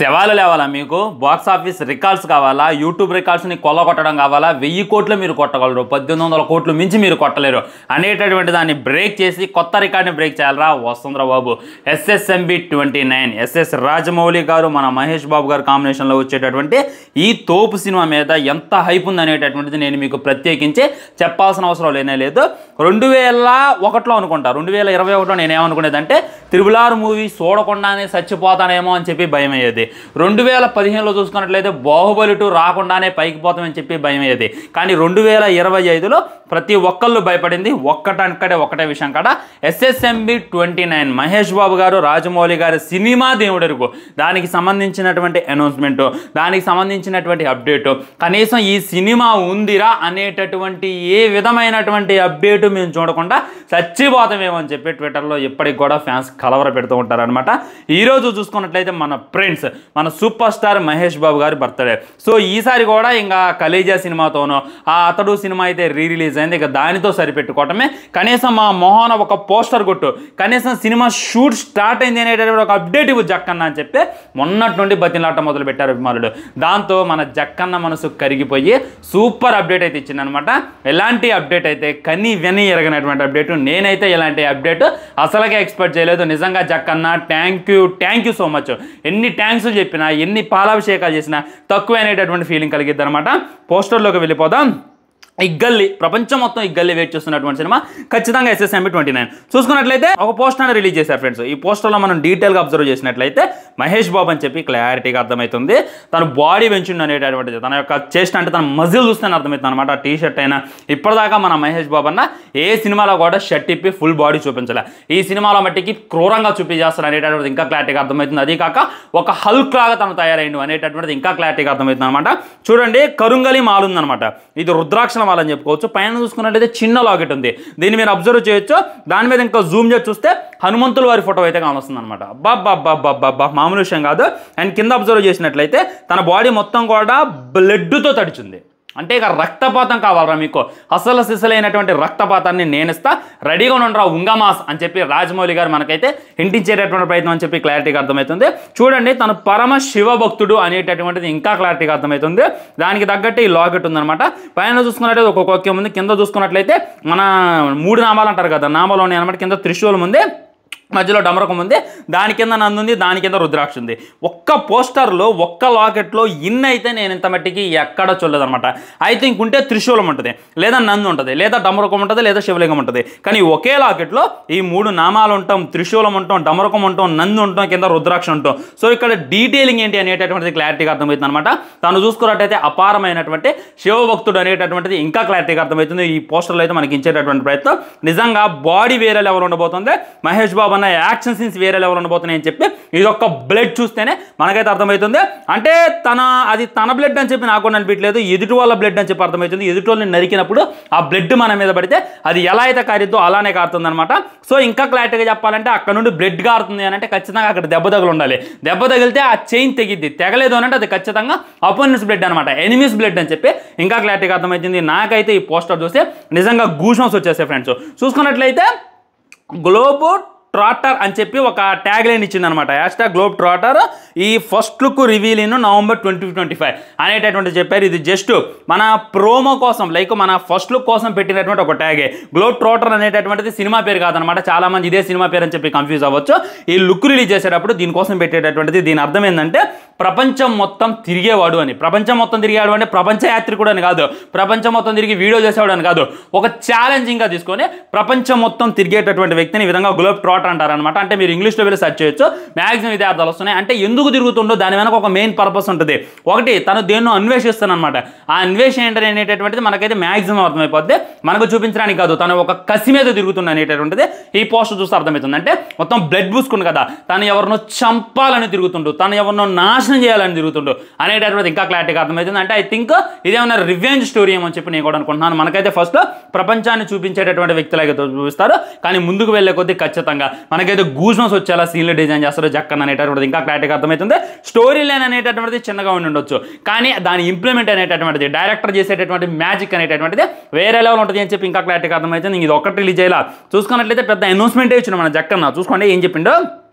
శవాలు లేవాలా మీకు box office records కావాలా యూట్యూబ్ రికార్డ్స్ని కొల్లగొట్టడం కావాలా 1000 కోట్లు మీరు కొట్టగలరు 1800 కోట్లు మించి మీరు కొట్టలేరు అనేటటువంటి దాన్ని బ్రేక్ చేసి కొత్త రికార్డ్ని బ్రేక్ చేయాలరా వస్తుందిరా బాబు SSMB 29 ఎస్ఎస్ రాజమౌళి గారు మన మహేష్ బాబు గారు కాంబినేషన్లో వచ్చేటటువంటి ఈ తోపు సినిమా మీద ఎంత హైప్ ఉంది అనేటటువంటిది నేను మీకు ప్రత్యేకించి చెప్పాల్సిన అవసరం లేనే లేదు 2001లో అనుకుంటా 2021లో నేనేమనుకునేదంటే త్రిబుల్ ఆర్ మూవీ చూడకుండానే చచ్చిపోతానేమో అని చెప్పి భయం అయ్యేది 2015లో చూసుకున్నట్లయితే బాహుబలి 2 రాకుండానే పైకి పోతామని చెప్పి భయం అయ్యేది కానీ 2025లో ప్రతి ఒక్కళ్ళు భయపడింది ఒకటే విషయం కాడ SSMB 29 మహేష్ బాబు గారు రాజమౌళి గారి సినిమా దేవుడెరుగు దానికి సంబంధించినటువంటి అనౌన్స్మెంట్ దానికి సంబంధించినటువంటి అప్డేట్ కనీసం ఈ సినిమా ఉందిరా అనేటటువంటి ఏ విధమైనటువంటి అప్డేట్ మేము చూడకుండా చచ్చిపోతామేమో అని చెప్పి ట్విట్టర్లో ఇప్పటికి కూడా ఫ్యాన్స్ కలవర పెడుతూ ఉంటారనమాట ఈరోజు చూసుకున్నట్లయితే మన ఫ్రెండ్స్ మన సూపర్ స్టార్ మహేష్ బాబు గారి బర్త్డే సో ఈసారి కూడా ఇంకా కలేజా సినిమాతోనో ఆ అతడు సినిమా అయితే రిలీజ్ అయింది ఇక దానితో సరిపెట్టుకోవటమే కనీసం మా మొహన ఒక పోస్టర్ కొట్టు కనీసం సినిమా షూట్ స్టార్ట్ అయింది అనేటటువంటి ఒక అప్డేట్ ఇవ్వు జక్కన్న అని చెప్పి మొన్నటి నుండి బతిలాట మొదలు పెట్టారు అభిమానులు దాంతో మన జక్కన్న మనసు కరిగిపోయి సూపర్ అప్డేట్ అయితే ఇచ్చిందనమాట ఎలాంటి అప్డేట్ అయితే కని వెని ఎరగనటువంటి అప్డేట్ నేనైతే ఇలాంటి అప్డేట్ అసలుగా ఎక్స్పెక్ట్ చేయలేదు నిజంగా Jakkanna thank you so much ఎన్ని థ్యాంక్స్ చెప్పినా ఎన్ని పాలాభిషేకాలు చేసినా తక్కువ అనేటటువంటి ఫీలింగ్ కలిగిద్ది అనమాట పోస్టర్లోకి వెళ్ళిపోదాం ఈ గల్లీ ప్రపంచం మొత్తం ఈ గల్లీ వెయిట్ చేస్తున్నటువంటి సినిమా ఖచ్చితంగా SSMB 29 చూసుకున్నట్లయితే ఒక పోస్టర్ని రిలీజ్ చేశారు ఫ్రెండ్స్ ఈ పోస్టర్లో మనం డీటెయిల్గా అబ్జర్వ్ చేసినట్లయితే మహేష్ బాబు అని చెప్పి క్లారిటీగా అర్థమవుతుంది తన బాడీ పెంచిండు అనేటటువంటిది తన యొక్క చెస్ట్ అంటే తన మజిల్ చూస్తేనే అర్థమవుతుంది అనమాట ఆ టీ షర్ట్ అయినా ఇప్పటిదాకా మన మహేష్ బాబు అన్న ఏ సినిమాలో కూడా షర్ట్ ఇప్పి ఫుల్ బాడీ చూపించలే ఈ సినిమాలో మట్టికి క్రూరంగా చూపించేస్తారు అనేటటువంటిది ఇంకా క్లారిటీగా అర్థమవుతుంది అది కాక ఒక హల్క్ లాగా తను తయారైండు అనేటటువంటిది ఇంకా క్లారిటీగా అర్థమవుతుంది అనమాట చూడండి కరుంగలి మాల్ ఉందనమాట ఇది రుద్రాక్షల మాల్ అని చెప్పుకోవచ్చు పైన చూసుకున్నట్లయితే చిన్న లాకెట్ ఉంది దీన్ని మీరు అబ్జర్వ్ చేయొచ్చు దాని మీద ఇంకా జూమ్ చేసి చూస్తే హనుమంతుల వారి ఫోటో అయితే కానొస్తుంది అనమాట బాబా మామూలు విషయం కాదు అండ్ కింద అబ్జర్వ్ చేసినట్లయితే తన బాడీ మొత్తం కూడా బ్లడ్తో తడిచింది అంటే ఇక రక్తపాతం కావాలరా మీకు అసలు సిసలైనటువంటి రక్తపాతాన్ని నేనిస్తా రెడీగా ఉండరా ఉంగమాస్ అని చెప్పి రాజమౌళి గారు మనకైతే హింటించేటటువంటి ప్రయత్నం అని చెప్పి క్లారిటీగా అర్థమవుతుంది చూడండి తను పరమ శివభక్తుడు అనేటటువంటిది ఇంకా క్లారిటీగా అర్థమవుతుంది దానికి తగ్గట్టు ఈ లాకెట్ ఉందనమాట పైన చూసుకున్నట్లయితే ఒక్కొక్క వాక్యం ఉంది కింద చూసుకున్నట్లయితే మన 3 నామాలు అంటారు కదా నామాలు ఉన్నాయి అనమాట కింద త్రిశూలం ఉంది మధ్యలో డమరకం ఉంది దాని కింద నంది ఉంది దాని కింద రుద్రాక్ష ఉంది ఒక్క పోస్టర్లో ఒక్క లాకెట్లో అయితే నేను ఇంత మట్టికి ఎక్కడ చూడలేదనమాట అయితే ఇంకుంటే త్రిశూలం ఉంటుంది లేదా నంది ఉంటుంది లేదా డమరకం ఉంటుంది లేదా శివలింగం ఉంటుంది కానీ ఒకే లాకెట్లో ఈ 3 నామాలు ఉంటాం త్రిశూలం ఉంటాం డమరకం ఉంటాం నంది ఉంటాం కింద రుద్రాక్ష ఉంటాం సో ఇక్కడ డీటెయిలింగ్ ఏంటి అనేటటువంటిది క్లారిటీగా అర్థమవుతుంది అనమాట తను చూసుకున్నట్టయితే అపారమైనటువంటి శివభక్తుడు అనేటటువంటిది ఇంకా క్లారిటీగా అర్థమవుతుంది ఈ పోస్టర్లో అయితే మనకి ఇచ్చేటటువంటి ప్రయత్నం నిజంగా బాడీ వేరే లెవెల్ ఉండబోతుంది మహేష్ బాబు అన్న యాక్షన్ సీన్స్ వేరే లెవెల్ ఉండబోతున్నాయి అని చెప్పి ఇది ఒక్క బ్లడ్ చూస్తేనే మనకైతే అర్థమవుతుంది అంటే తన బ్లడ్ అని చెప్పి నాకు అనిపించలేదు ఎదుటి వాళ్ళ బ్లడ్ అని చెప్పి అర్థమవుతుంది ఎదుటి వాళ్ళని నరికినప్పుడు ఆ బ్లడ్ మన మీద పడితే అది ఎలా అయితే కారిద్దో అలానే కారుతుంది అనమాట సో ఇంకా క్లారిటీగా చెప్పాలంటే అక్కడ నుండి బ్లడ్ కారుతుంది అని అంటే ఖచ్చితంగా అక్కడ దెబ్బ తగులు ఉండాలి దెబ్బ తగిలితే ఆ చైన్ తెగిద్ది తెగలేదు అని అంటే అది ఖచ్చితంగా అపోనెంట్స్ బ్లడ్ అనమాట ఎనిమీస్ బ్లడ్ అని చెప్పి ఇంకా క్లారిటీగా అర్థమవుతుంది నాకైతే ఈ పోస్టర్ చూస్తే నిజంగా గూస్బంప్స్ వచ్చేసాయి ఫ్రెండ్స్ చూసుకున్నట్లయితే గ్లోబ్ ట్రాటర్ అని చెప్పి ఒక ట్యాగ్ లైన్ ఇచ్చిందనమాట #గ్లోబ్ ట్రాటర్ ఈ first look reveal in November 2025 అనేటటువంటి చెప్పారు ఇది జస్ట్ మన ప్రోమో కోసం లైక్ మన ఫస్ట్ లుక్ కోసం పెట్టినటువంటి ఒక ట్యాగే గ్లోబ్ ట్రాటర్ అనేటటువంటిది సినిమా పేరు కాదనమాట చాలా మంది ఇదే సినిమా పేరు అని చెప్పి కన్ఫ్యూజ్ అవ్వచ్చు ఈ లుక్ రిలీజ్ చేసేటప్పుడు దీనికోసం పెట్టేటటువంటిది దీని అర్థం ఏంటంటే ప్రపంచం మొత్తం తిరిగేవాడు అని ప్రపంచం మొత్తం తిరిగేవాడు అంటే ప్రపంచ యాత్రికుడు అని కాదు ప్రపంచం మొత్తం తిరిగి వీడియో చేసేవాడు అని కాదు ఒక ఛాలెంజింగ్గా తీసుకొని ప్రపంచం మొత్తం తిరిగేటటువంటి వ్యక్తిని ఈ విధంగా గ్లోబ్ ట్రాటర్ అంటారనమాట అంటే మీరు ఇంగ్లీష్లో వెళ్ళి సెర్చ్ చేయొచ్చు మ్యాక్సిమం ఇదే అర్థాలు వస్తున్నాయి అంటే ఎందుకు తిరుగుతుండో దాని వెనక ఒక మెయిన్ పర్పస్ ఉంటుంది ఒకటి తను దేన్నో అన్వేషిస్తానమాట ఆ అన్వేషణ ఏంటని అనేటటువంటిది మనకైతే మ్యాక్సిమం అర్థమైపోద్ది మనకు చూపించడానికి కాదు తను ఒక కసి మీద తిరుగుతుంది అనేటటువంటిది ఈ పోస్టర్ చూస్తే అర్థమవుతుంది అంటే మొత్తం బ్లడ్ పూసుకుంది కదా తను ఎవరినో చంపాలని తిరుగుతుండు తను ఎవరినో నాశనం చేయాలని తిరుగుతుండు అనేటటువంటిది ఇంకా క్లారిటీగా అర్థమవుతుంది అంటే ఐ థింక్ ఇదేమన్నా రివెంజ్ స్టోరీ ఏమో చెప్పి నేను కూడా అనుకుంటున్నాను మనకైతే ఫస్ట్ ప్రపంచాన్ని చూపించేటటువంటి వ్యక్తులైతే చూపిస్తారు కానీ ముందుకు వెళ్ళే కొద్దీ ఖచ్చితంగా మనకైతే గూస్బంప్స్ వచ్చేలా సీన్లు డిజైన్ చేస్తారు జక్కన్ అనేటటువంటిది ఇంకా క్లారిటీగా అర్థమవుతుంది స్టోరీ లైన్ అనేటటువంటిది చిన్నగా ఉండి ఉండొచ్చు కానీ దాని ఇంప్లిమెంట్ అనేటటువంటిది డైరెక్టర్ చేసేటటువంటి మ్యాజిక్ అనేటటువంటిది వేరే లెవెల్ ఉంటుంది అని చెప్పి ఇంకా క్లారిటీగా అర్థమవుతుంది ఇది ఒకటి రిలీజ్ అయ్యేలా చూసుకున్నట్లయితే పెద్ద అనౌన్స్మెంటే ఇచ్చిన మన జక్కన్న చూసుకోండి ఏం చెప్పిండో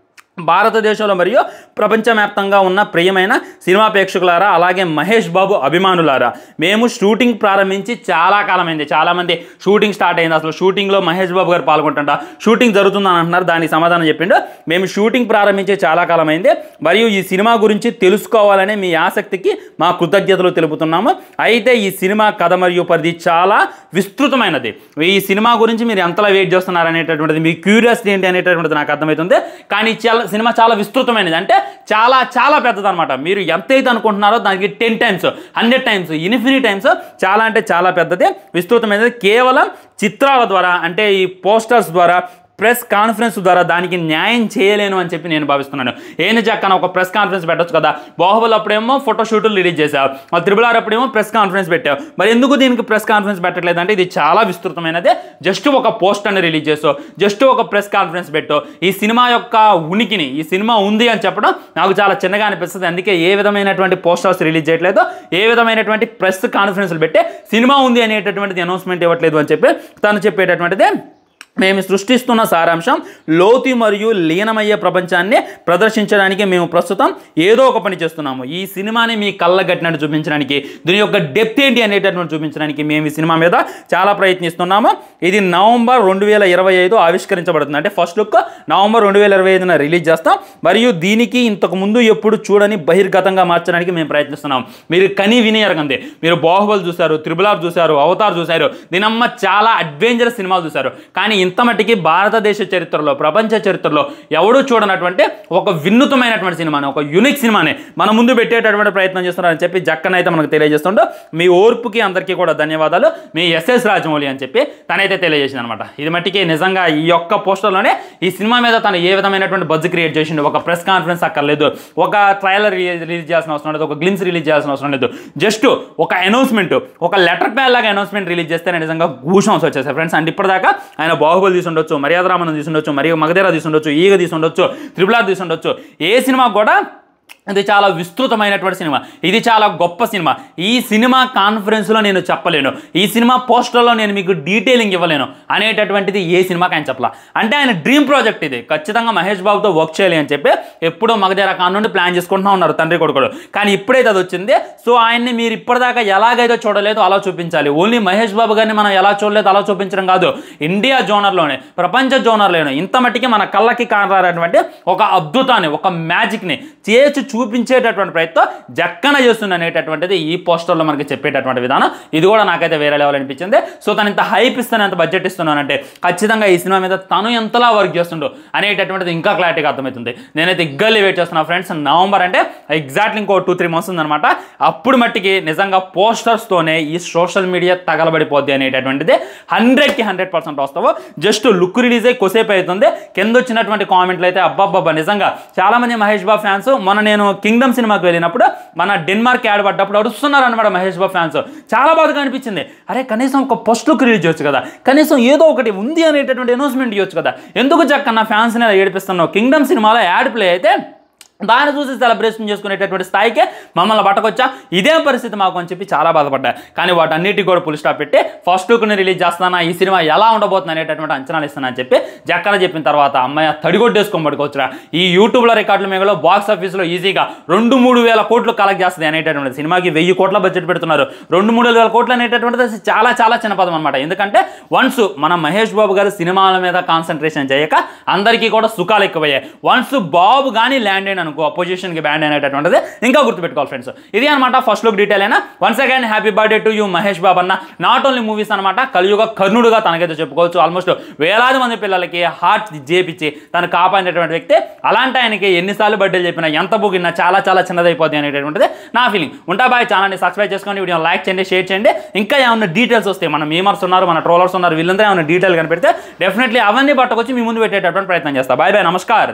భారతదేశంలో మరియు ప్రపంచవ్యాప్తంగా ఉన్న ప్రియమైన సినిమా ప్రేక్షకులారా, అలాగే మహేష్ బాబు అభిమానులారా, మేము షూటింగ్ ప్రారంభించి చాలా కాలమైంది. చాలామంది షూటింగ్ స్టార్ట్ అయింది, అసలు షూటింగ్లో మహేష్ బాబు గారు పాల్గొంటుంట, షూటింగ్ జరుగుతుందని అంటున్నారు. దానికి సమాధానం చెప్పిండు, మేము షూటింగ్ ప్రారంభించి చాలా కాలమైంది మరియు ఈ సినిమా గురించి తెలుసుకోవాలనే మీ ఆసక్తికి మా కృతజ్ఞతలు తెలుపుతున్నాము. అయితే ఈ సినిమా కథ మరియు పరిధి చాలా విస్తృతమైనది. ఈ సినిమా గురించి మీరు ఎంతలా వెయిట్ చేస్తున్నారు అనేటటువంటిది, మీ క్యూరియాసిటీ ఏంటి అనేటటువంటిది నాకు అర్థమవుతుంది. కానీ సినిమా చాలా విస్తృతమైనది, అంటే చాలా చాలా పెద్దదన్నమాట. మీరు ఎంతైతే అనుకుంటున్నారో దానికి 10 టైమ్స్ 100 టైమ్స్ ఇన్ఫినిటీ టైమ్స్ చాలా అంటే చాలా పెద్దది, విస్తృతమైనది. కేవలం చిత్రాల ద్వారా, అంటే ఈ పోస్టర్స్ ద్వారా, ప్రెస్ కాన్ఫరెన్స్ ద్వారా దానికి న్యాయం చేయలేను అని చెప్పి నేను భావిస్తున్నాను. ఏంది చక్కన ఒక ప్రెస్ కాన్ఫరెన్స్ పెట్టచ్చు కదా, బాహుబలి అప్పుడేమో ఫోటోషూట్లు రిలీజ్ చేసావు, RRR అప్పుడేమో ప్రెస్ కాన్ఫరెన్స్ పెట్టావు, మరి ఎందుకు దీనికి ప్రెస్ కాన్ఫరెన్స్ పెట్టట్లేదు అంటే ఇది చాలా విస్తృతమైనది. జస్ట్ ఒక పోస్టర్ని రిలీజ్ చేసావు, జస్ట్ ఒక ప్రెస్ కాన్ఫరెన్స్ పెట్టావు, ఈ సినిమా యొక్క ఉనికిని, ఈ సినిమా ఉంది అని చెప్పడం నాకు చాలా చిన్నగా అనిపిస్తుంది. అందుకే ఏ విధమైనటువంటి పోస్టర్స్ రిలీజ్ చేయట్లేదు, ఏ విధమైనటువంటి ప్రెస్ కాన్ఫరెన్స్లు పెట్టి సినిమా ఉంది అనేటటువంటిది అనౌన్స్మెంట్ ఇవ్వట్లేదు అని చెప్పి తను చెప్పేటటువంటిది. మేము సృష్టిస్తున్న సారాంశం లోతు మరియు లీనమయ్యే ప్రపంచాన్ని ప్రదర్శించడానికి మేము ప్రస్తుతం ఏదో ఒక పని చేస్తున్నాము. ఈ సినిమాని మీ కళ్ళగట్టినట్టు చూపించడానికి, దీని యొక్క డెప్త్ ఏంటి అనేటటువంటి చూపించడానికి మేము ఈ సినిమా మీద చాలా ప్రయత్నిస్తున్నాము. ఇది నవంబర్ 2025 ఆవిష్కరించబడుతుంది, అంటే ఫస్ట్ లుక్ నవంబర్ 2025న రిలీజ్ చేస్తాం. మరియు దీనికి ఇంతకుముందు ఎప్పుడు చూడని బహిర్గతంగా మార్చడానికి మేము ప్రయత్నిస్తున్నాం. మీరు కని విని ఎరగండి, మీరు బాహుబలి చూశారు, RRR చూశారు, అవతార్ చూశారు, దీనమ్మ చాలా అడ్వెంచరస్ సినిమాలు చూశారు, కానీ ఇంత మట్టికి భారతదేశ చరిత్రలో, ప్రపంచ చరిత్రలో ఎవడూ చూడనటువంటి ఒక వినూత్నమైనటువంటి సినిమాని, ఒక యూనిక్ సినిమాని మన ముందు పెట్టేటటువంటి ప్రయత్నం చేస్తున్నారని చెప్పి జక్కన అయితే మనకు తెలియజేస్తుండో, మీ ఓర్పుకి అందరికీ కూడా ధన్యవాదాలు, మీ SS రాజమౌళి అని చెప్పి తనైతే తెలియజేసింది అనమాట. ఇది మట్టికి నిజంగా ఈ యొక్క పోస్టర్లోనే ఈ సినిమా మీద తను ఏ విధమైనటువంటి బజ్ క్రియేట్ చేసిండు. ఒక ప్రెస్ కాన్ఫరెన్స్ అక్కర్లేదు, ఒక ట్రైలర్ రిలీజ్ చేయాల్సిన అవసరం లేదు, ఒక గ్లిమ్స్ రిలీజ్ చేయాల్సిన అవసరం లేదు, జస్ట్ ఒక అనౌన్స్మెంట్, ఒక లెటర్ ప్యాడ్ లాగా అనౌన్స్మెంట్ రిలీజ్ చేస్తే నిజంగా గూషంస్ వచ్చేసాయి ఫ్రెండ్స్. అండ్ ఇప్పటిదాకా ఆయన బాహుబలి తీసుండొచ్చు, మర్యాద రామన్ తీసుండొచ్చు, మరియు మగధీర తీసుండొచ్చు, ఈగ తీసుండొచ్చు, RRR తీసుండొచ్చు, ఏ సినిమా కూడా ఇది చాలా విస్తృతమైనటువంటి సినిమా, ఇది చాలా గొప్ప సినిమా. ఈ సినిమా కాన్ఫరెన్స్లో నేను చెప్పలేను, ఈ సినిమా పోస్టర్లో నేను మీకు డీటెయిలింగ్ ఇవ్వలేను అనేటటువంటిది ఏ సినిమాకి ఆయన చెప్పలా. అంటే ఆయన డ్రీమ్ ప్రాజెక్ట్ ఇది, ఖచ్చితంగా మహేష్ బాబుతో వర్క్ చేయాలి అని చెప్పి ఎప్పుడో మగధీర కాన్ నుండి ప్లాన్ చేసుకుంటూ ఉన్నారు తండ్రి కొడుకుడు. కానీ ఇప్పుడైతే అది వచ్చింది, సో ఆయన్ని మీరు ఇప్పటిదాకా ఎలాగైతే చూడలేదు అలా చూపించాలి. ఓన్లీ మహేష్ బాబు గారిని మనం ఎలా చూడలేదు అలా చూపించడం కాదు, ఇండియా జోనర్లోనే, ప్రపంచ జోనర్లోనే ఇంత మట్టికి మన కళ్ళకి కానరానటువంటి ఒక అద్భుతాన్ని, ఒక మ్యాజిక్ని చేసి చూపించేటటువంటి ప్రయత్నం జక్కన చేస్తుంది అనేటటువంటిది ఈ పోస్టర్లో మనకి చెప్పేటటువంటి విధానం. ఇది కూడా నాకైతే వేరే లెవెల్ అనిపించింది. సో తను ఇంత హైప్ ఇస్తాను, ఎంత బడ్జెట్ ఇస్తున్నానంటే ఖచ్చితంగా ఈ సినిమా మీద తను ఎంతలా వర్క్ చేస్తుండో అనేటటువంటిది ఇంకా క్లారిటీగా అర్థమవుతుంది. నేనైతే ఇగ్గల్లి వెయిట్ చేస్తున్నా ఫ్రెండ్స్. నవంబర్ అంటే ఎగ్జాక్ట్లీ ఇంకో 2-3 months ఉందన్నమాట. అప్పుడు మట్టికి నిజంగా పోస్టర్స్తోనే ఈ సోషల్ మీడియా తగలబడిపోద్ది అనేటటువంటిది 100కి 100% వస్తావు. జస్ట్ లుక్ రిలీజ్ అయ్యి కొసేపు అవుతుంది, కింద వచ్చినటువంటి కామెంట్లు అయితే అబ్బాబ్బా నిజంగా చాలామంది మహేష్ బాబు ఫ్యాన్స్. మొన్న నేను కింగ్డమ్ సినిమాకి వెళ్ళినప్పుడు మన డెన్మార్క్ యాడ్ పడ్డప్పుడు అడుస్తున్నారు అనమాట మహేష్ బాబు ఫ్యాన్స్. చాలా బాధగా అనిపించింది, అరే కనీసం ఒక ఫస్ట్ లుక్ రిలీజ్ చేయొచ్చు కదా, కనీసం ఏదో ఒకటి ఉంది అనేటటువంటి అనౌన్స్మెంట్ ఇవ్వచ్చు కదా, ఎందుకు జక్కన్న ఫ్యాన్స్ని ఏడిపిస్తున్నావు. కింగ్డమ్ సినిమాలో యాడ్ ప్లే అయితే దాన్ని చూసి సెలబ్రేషన్ చేసుకునేటటువంటి స్థాయికే మమ్మల్ని పట్టకొచ్చా, ఇదే పరిస్థితి మాకు అని చెప్పి చాలా బాధపడ్డా. కానీ వాటన్నిటికీ కూడా ఫుల్ స్టాప్ పెట్టి ఫస్ట్ లుక్ని రిలీజ్ చేస్తానా, ఈ సినిమా ఎలా ఉండబోతుంది అనేటటువంటి అంచనాలు ఇస్తాను అని చెప్పి జక్కన చెప్పిన తర్వాత అమ్మాయి తడిగొట్టేసుకొని పడుకోవచ్చురా. ఈ యూట్యూబ్లో రికార్డుల మేఘలో బాక్స్ ఆఫీస్లో ఈజీగా 2-3 వేల కోట్లు కలెక్ట్ చేస్తుంది అనేటటువంటి సినిమాకి 1000 కోట్ల బడ్జెట్ పెడుతున్నారు. 2-3 వేల కోట్లు అనేటటువంటిది చాలా చాలా చిన్న పదం అనమాట. ఎందుకంటే వన్స్ మన మహేష్ బాబు గారు సినిమాల మీద కాన్సన్ట్రేషన్ చేయక అందరికీ కూడా సుఖాలు ఎక్కువయ్యాయి. వన్స్ బాబు కానీ ల్యాండ్ అయిన అనుకో అపోజిషన్కి బ్యాండ్ అనేటటువంటిది ఇంకా గుర్తుపెట్టుకోవాలి ఫ్రెండ్స్. ఇది అనమాట ఫస్ట్ లుక్ డీటెయిల్ అయినా. Once again happy birthday to you Mahesh Babu అన్న. నాట్ ఓన్లీ మూవీస్ అనమాట, కలియుగ కర్ణుడుగా తనకైతే చెప్పుకోవచ్చు. ఆల్మోస్ట్ వేలాది మంది పిల్లలకి హార్ట్ చేపించి తను కాపాడినటువంటి వ్యక్తి. అలాంటి ఆయనకి ఎన్నిసార్లు బర్త్డేలు చెప్పినా, ఎంత బుగినా చాలా చాలా చిన్నదైపోద్ది అనేటటువంటిది నా ఫీలింగ్. ఉంటా బాయ్, ఛానల్ని సబ్స్క్రైబ్ చేసుకోండి, వీడియో లైక్ చేయండి, షేర్ చేయండి. ఇంకా ఏమైనా డీటెయిల్స్ వస్తాయి, మన మీమర్స్ ఉన్నారు, మన ట్రోలర్స్ ఉన్నారు, వీళ్ళందరూ ఏమైనా డీటెయిల్ కనిపెడితే డెఫినెట్లీ అవన్నీ పట్టుకొచ్చి మీ ముందు పెట్టేటటువంటి ప్రయత్నం చేస్తా. బాయ్ బాయ్, నమస్కారం.